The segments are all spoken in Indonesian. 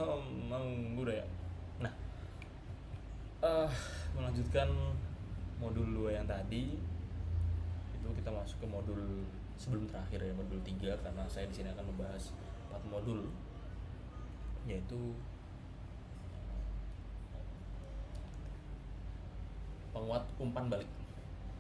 Mangguda ya. Nah, melanjutkan modul 2 yang tadi, itu kita masuk ke modul sebelum terakhir ya, modul 3, karena saya di sini akan membahas 4 modul, yaitu penguat umpan balik.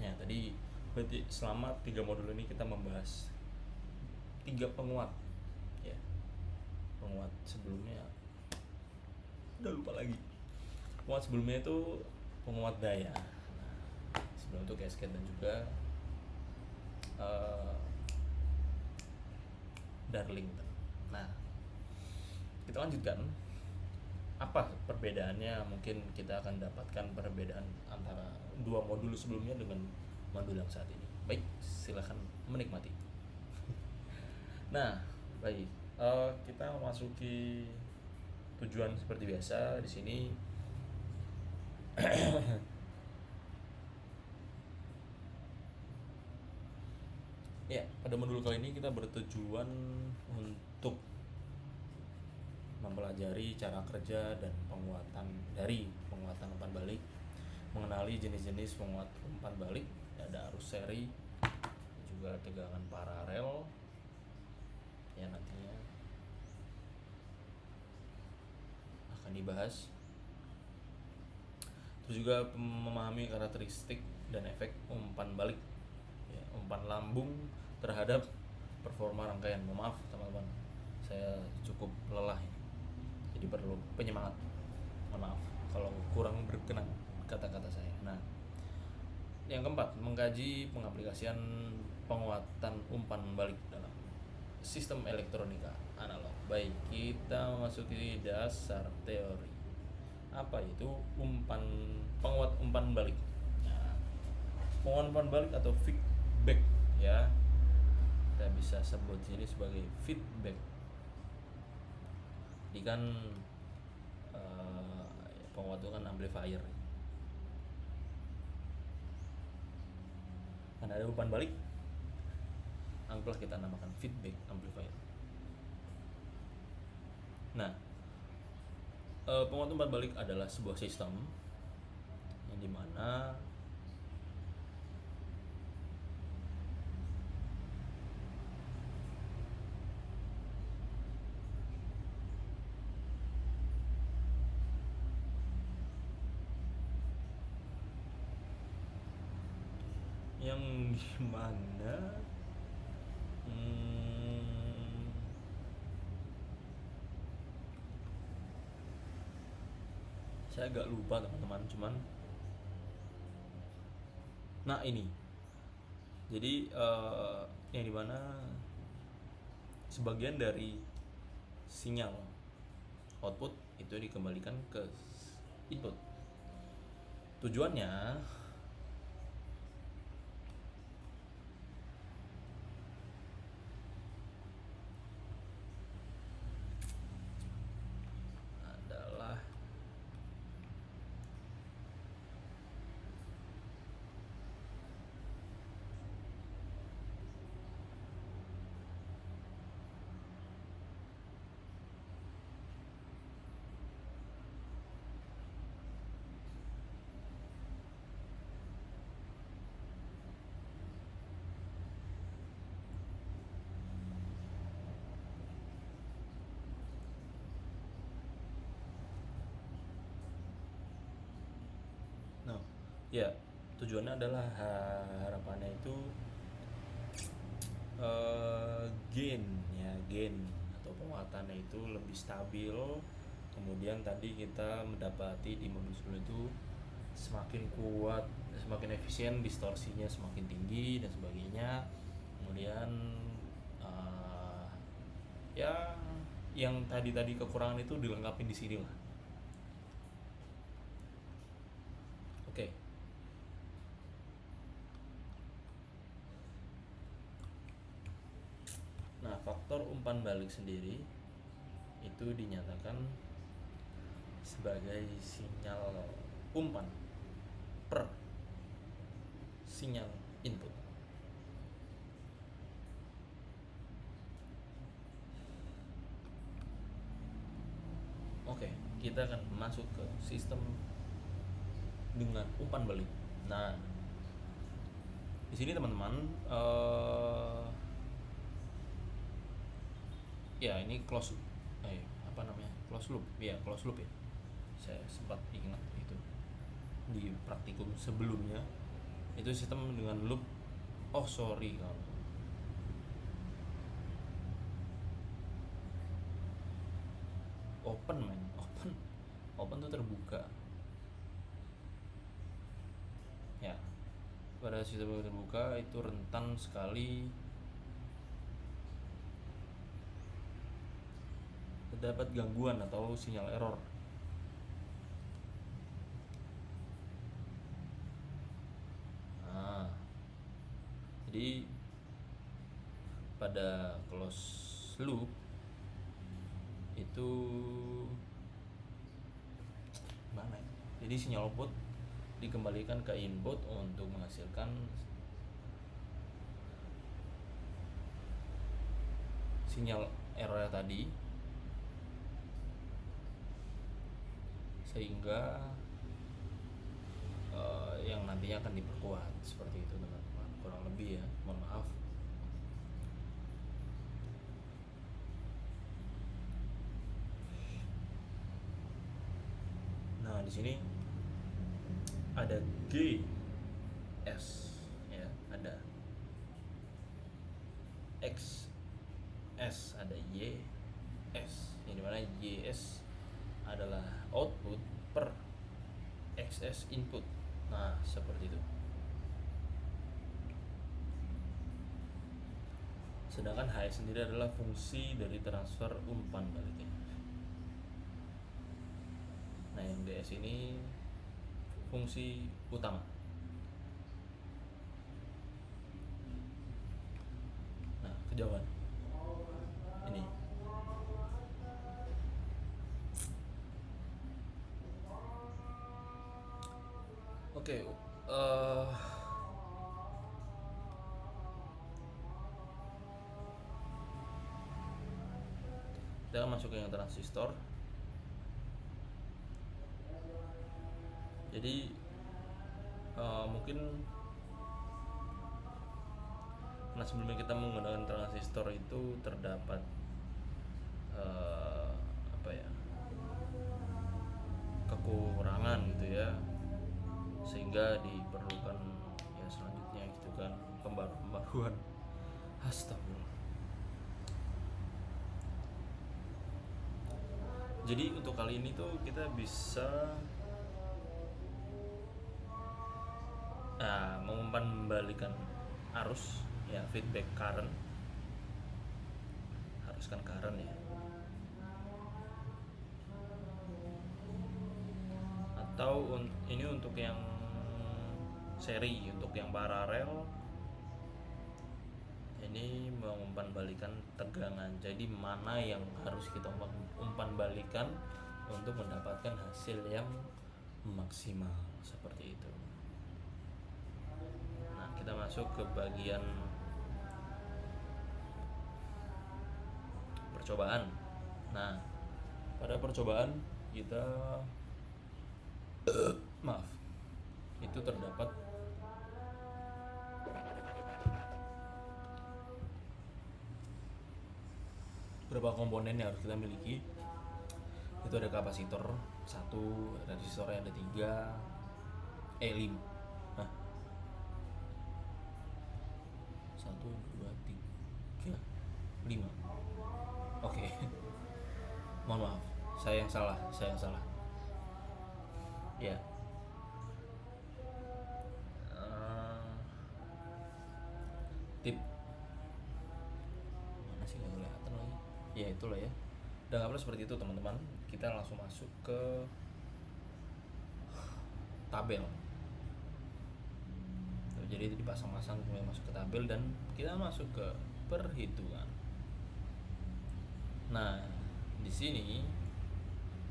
Ya, tadi berarti selama 3 modul ini kita membahas 3 penguat ya. Penguat sebelumnya udah lupa lagi. Penguat sebelumnya itu penguat daya. Nah, sebelum itu cascade dan juga Darlington. Nah, kita lanjutkan. Apa perbedaannya? Mungkin kita akan dapatkan perbedaan antara 2 modul sebelumnya dengan modul yang saat ini. Baik, silahkan menikmati. Nah, baik, kita memasuki tujuan seperti biasa di sini. Ya, pada modul kali ini kita bertujuan untuk mempelajari cara kerja dan penguatan dari penguatan umpan balik, mengenali jenis-jenis penguat umpan balik, ada arus seri, juga tegangan paralel ya, nantinya akan dibahas. Terus juga memahami karakteristik dan efek umpan balik ya, umpan lambung terhadap performa rangkaian. Maaf teman-teman, saya cukup lelah ini, jadi perlu penyemangat. Mohon maaf kalau kurang berkenan kata-kata saya. Nah, yang keempat, mengkaji pengaplikasian penguatan umpan balik dalam sistem elektronika analog. Baik, kita memasuki dasar teori. Apa itu penguat umpan balik? Nah, penguat umpan balik atau feedback ya, kita bisa sebut ini sebagai feedback. Jadi kan penguat itu kan amplifier. Karena ada umpan balik, anggaplah kita namakan feedback amplifier. Nah, penguat umpan balik adalah sebuah sistem yang dimana saya agak lupa teman-teman, cuman nah ini jadi yang dimana sebagian dari sinyal output itu dikembalikan ke input. Tujuannya adalah ya, tujuannya adalah harapannya itu gain atau penguatannya itu lebih stabil. Kemudian tadi kita mendapati di modul sebelum itu semakin kuat, semakin efisien, distorsinya semakin tinggi dan sebagainya. Kemudian ya yang tadi kekurangan itu dilengkapi di sini lah. Oke. Nah, faktor umpan balik sendiri itu dinyatakan sebagai sinyal umpan per sinyal input. kita akan masuk ke sistem dengan umpan balik. Nah, di sini teman-teman, ya ini close, close loop, ya close loop ya. Saya sempat ingat itu di praktikum sebelumnya, itu sistem dengan loop. Oh sorry kalau open tuh terbuka ya. Pada sistem terbuka itu rentan sekali terdapat gangguan atau sinyal error. Nah, jadi pada close loop itu mana ya? Jadi sinyal output dikembalikan ke input untuk menghasilkan sinyal error tadi, sehingga yang nantinya akan diperkuat seperti itu teman-teman, kurang lebih ya, mohon maaf. Nah, di sini ada G, S ya, ada X, S, ada Y, S. Yang dimana YS adalah output per XS input. Nah, seperti itu. Sedangkan HS sendiri adalah fungsi dari transfer umpan baliknya. Nah, yang DS ini fungsi utama. Nah, kejauhan ini. Oke, kita masuk ke yang transistor. Jadi mungkin sebelumnya kita menggunakan transistor itu terdapat kekurangan gitu ya, sehingga diperlukan ya selanjutnya gitu kan pembaruan. Astagfirullah. Jadi untuk kali ini tuh kita bisa mengumpan-balikan arus ya, feedback current, haruskan current ya, atau ini untuk yang seri. Untuk yang paralel ini mengumpan-balikan tegangan. Jadi mana yang harus kita umpan-balikan untuk mendapatkan hasil yang maksimal, seperti itu. Nah, kita masuk ke bagian percobaan. Nah, pada percobaan kita itu terdapat beberapa komponen yang harus kita miliki. Itu ada kapasitor 1, resistornya ada 3, 5. Nah, 1, 2, 3, 5. Oke. Mohon maaf, saya yang salah. Ya. Tip mana sih, nggak kelihatan lagi. Ya itulah ya. Udah nggak perlu seperti itu teman-teman. Kita langsung masuk ke tabel. Jadi itu dipasang-pasang kemudian masuk ke tabel dan kita masuk ke perhitungan. Nah, di sini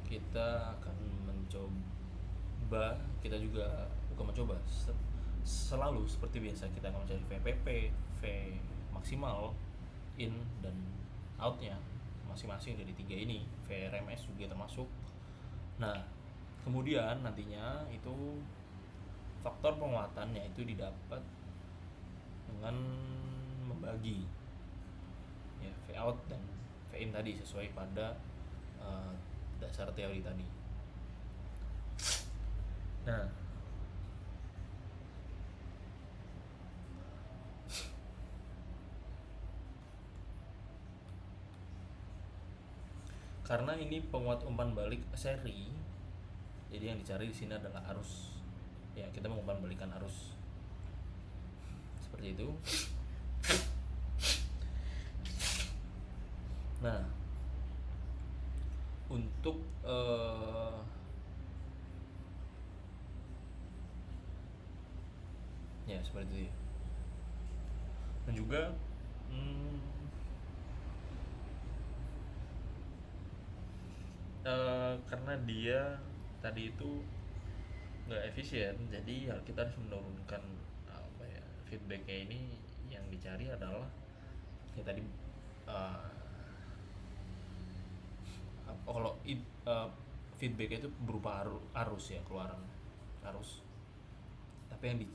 kita akan mencoba, kita juga bukan mencoba, selalu seperti biasa kita akan mencari VPP, V maksimal, in dan outnya masing-masing dari 3 ini. VRMS juga termasuk, Nah, kemudian nantinya itu faktor penguatannya itu didapat dengan membagi ya V out dan V in tadi sesuai pada dasar teori tadi. Nah, karena ini penguat umpan balik seri, jadi yang dicari di sini adalah arus. Ya, kita mengumpan balikan arus. Seperti itu. Nah, untuk ya seperti itu ya. Dan juga karena dia tadi itu nggak efisien, jadi kita harus menurunkan apa ya, feedbacknya ini. Yang dicari adalah ya tadi kalau feedbacknya itu berupa arus ya, keluaran arus. Tapi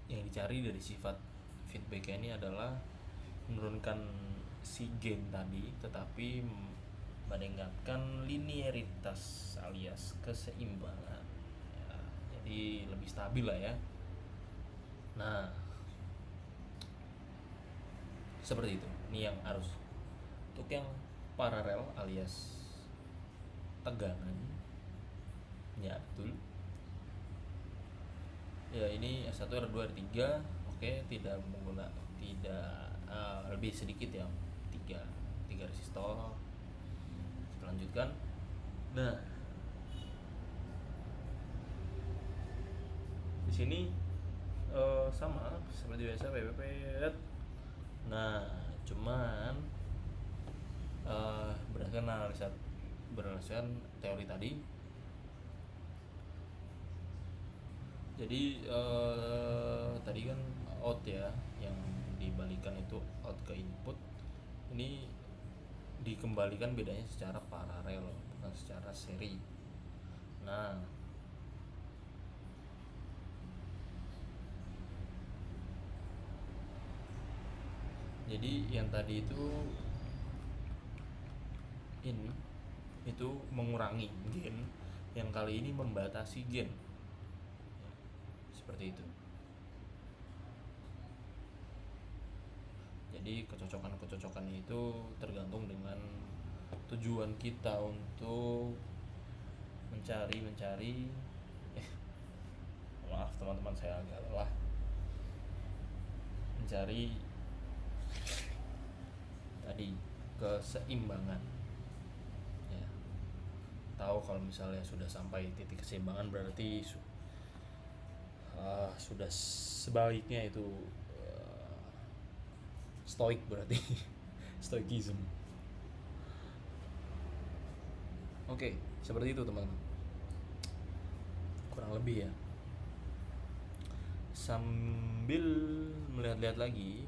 yang dicari dari sifat feedbacknya ini adalah menurunkan si gain tadi, tetapi meningkatkan linearitas alias keseimbangan ya, jadi lebih stabil lah ya. Nah, seperti itu. Ini yang arus. Untuk yang paralel alias tegangan ya, betul ya, ini S1 R2 R3. Oke, tidak lebih sedikit ya, tiga resistor. Kita lanjutkan. Nah, di sini sama seperti biasa PPP. Nah, cuman berdasarkan teori tadi, jadi tadi kan out ya, yang dibalikan itu out ke input, ini dikembalikan bedanya secara paralel bukan secara seri. Nah, jadi yang tadi itu itu mengurangi gain, yang kali ini membatasi gain ya, seperti itu. Jadi kecocokan itu tergantung dengan tujuan kita untuk mencari maaf teman-teman, saya agak lelah mencari tadi keseimbangan ya. Tahu kalau misalnya sudah sampai titik keseimbangan berarti sudah sebaiknya itu stoik berarti. Stoikism. Oke, seperti itu teman-teman, kurang lebih ya. Sambil melihat-lihat lagi,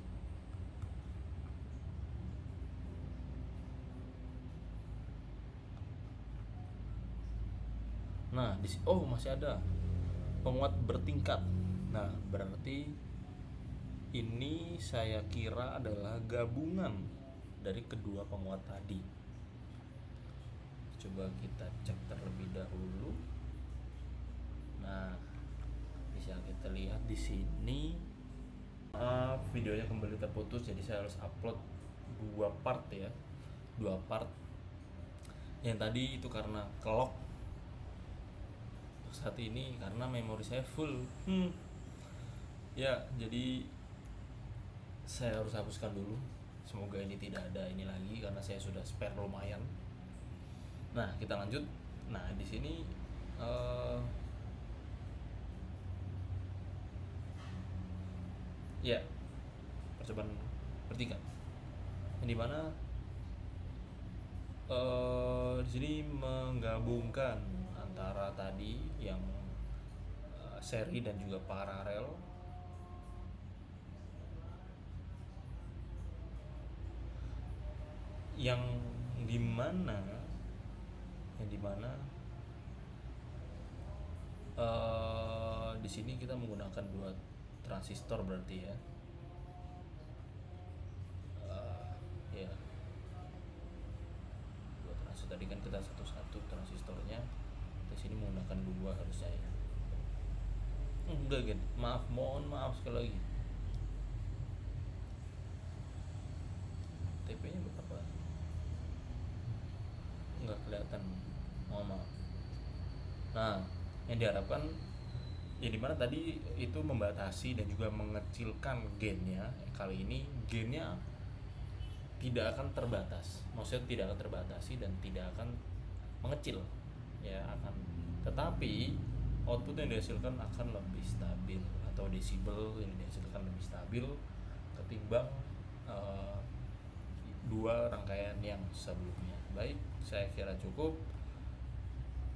nah masih ada penguat bertingkat. Nah, berarti ini saya kira adalah gabungan dari kedua penguat tadi. Coba kita cek terlebih dahulu. Nah, bisa kita lihat di sini. Videonya kembali terputus, jadi saya harus upload dua part. Yang tadi itu karena kelok saat ini karena memori saya full. Ya, jadi saya harus hapuskan dulu. Semoga ini tidak ada ini lagi karena saya sudah spare lumayan. Nah, kita lanjut. Nah, di sini ya, percobaan bertingkat. Yang dimana di sini menggabungkan antara tadi yang seri dan juga paralel. Yang dimana yang dimana di sini kita menggunakan 2 transistor berarti ya. Ya, 2 transistor tadi kan kita satu transistornya, di sini menggunakan 2 harusnya ya. Enggak gitu, mohon maaf sekali lagi. TP-nya berapa? Enggak kelihatan, mohon maaf. Nah, yang diharapkan ya dimana tadi itu membatasi dan juga mengecilkan gainnya. Kali ini gainnya tidak akan terbatas, maksudnya tidak akan terbatasi dan tidak akan mengecil ya, akan, tetapi output yang dihasilkan akan lebih stabil, atau desibel yang dihasilkan lebih stabil ketimbang 2 rangkaian yang sebelumnya. Baik, saya kira cukup,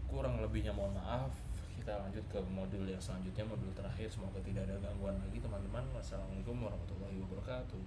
kurang lebihnya mohon maaf. Kita lanjut ke modul yang selanjutnya, modul terakhir. Semoga tidak ada gangguan lagi teman-teman. Wassalamualaikum warahmatullahi wabarakatuh.